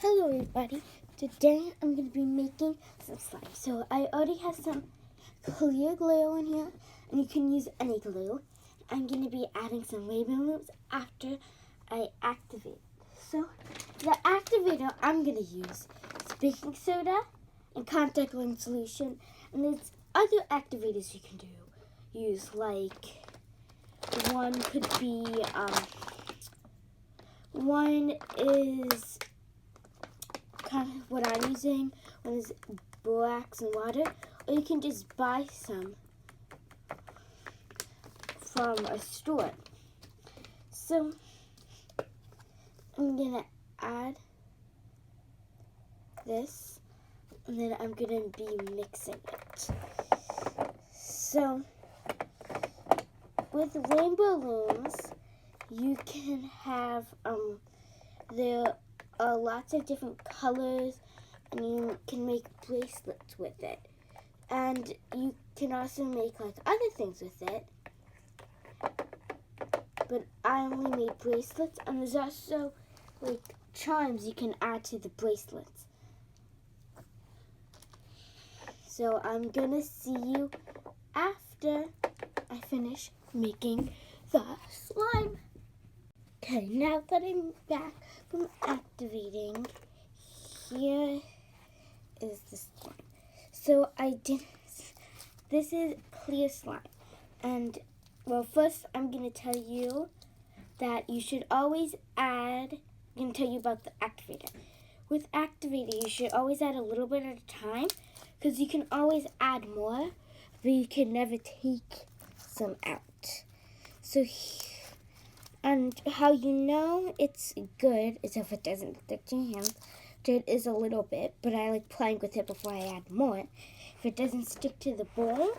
Hello everybody, today I'm going to be making some slime. So I already have some clear glue in here, and you can use any glue. I'm going to be adding some rainbow loops after I activate. So the activator I'm going to use is baking soda and contact lens solution, and there's other activators you can use, like one could be, one is kind of what I'm using, one is borax and water, or you can just buy some from a store. So I'm gonna add this, and then I'm gonna be mixing it. So with rainbow looms, you can have there are lots of different colors, and you can make bracelets with it, and you can also make like other things with it, but I only made bracelets, and there's also like charms you can add to the bracelets. So I'm gonna see you after I finish making the slime. Okay, now that I'm back from activating, here is the slime. So this is clear slime. And, well, first I'm going to tell you that you should always add, I'm going to tell you about the activator. With activator, you should always add a little bit at a time, because you can always add more, but you can never take some out. So, and how you know it's good is if it doesn't stick to your hands. It is a little bit, but I like playing with it before I add more. If it doesn't stick to the bowl,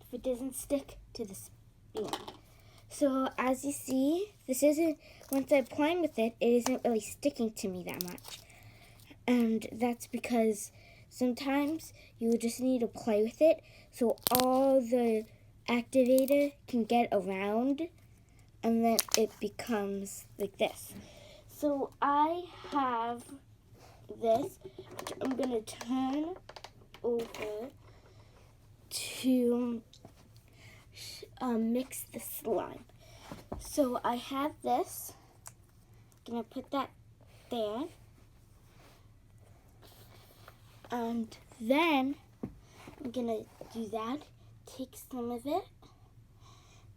if it doesn't stick to the spoon. So as you see, this isn't, once I'm playing with it, it isn't really sticking to me that much. And that's because sometimes you just need to play with it so all the activator can get around, and then it becomes like this. So I have this, which I'm going to turn over to mix the slime. So I have this. I'm going to put that there. And then I'm going to do that. Take some of it.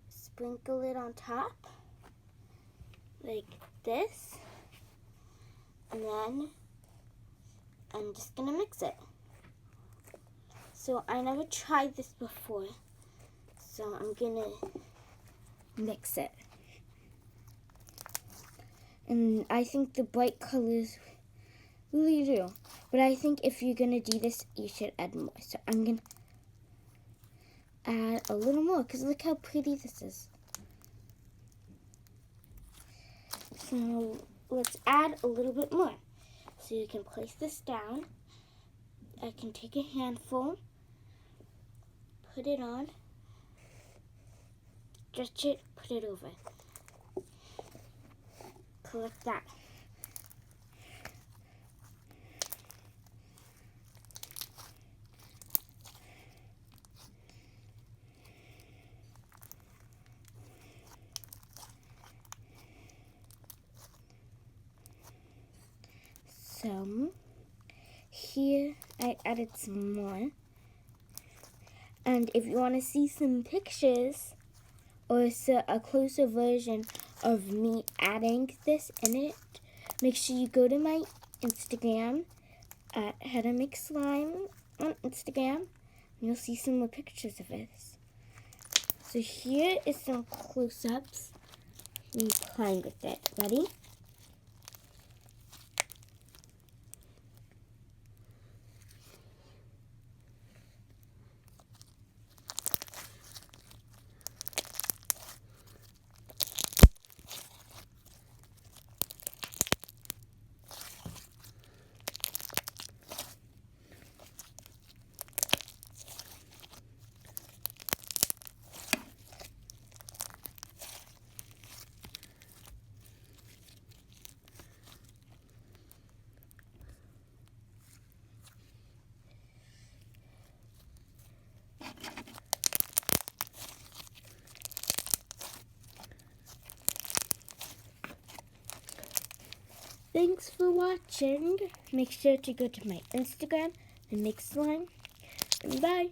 Sprinkle it on top. Like this. And then I'm just going to mix it. So I never tried this before, so I'm gonna mix it. And I think the bright colors really do. But I think if you're gonna do this, you should add more. So I'm gonna add a little more, because look how pretty this is. So let's add a little bit more. So you can place this down. I can take a handful, put it on, stretch it, put it over. Collect that. So here I added some more. And if you want to see some pictures or a closer version of me adding this in it, make sure you go to my Instagram at How to Make Slime on Instagram, and you'll see some more pictures of this. So here is some close-ups, me playing with it. Ready? Thanks for watching. Make sure to go to my Instagram and make slime. And bye.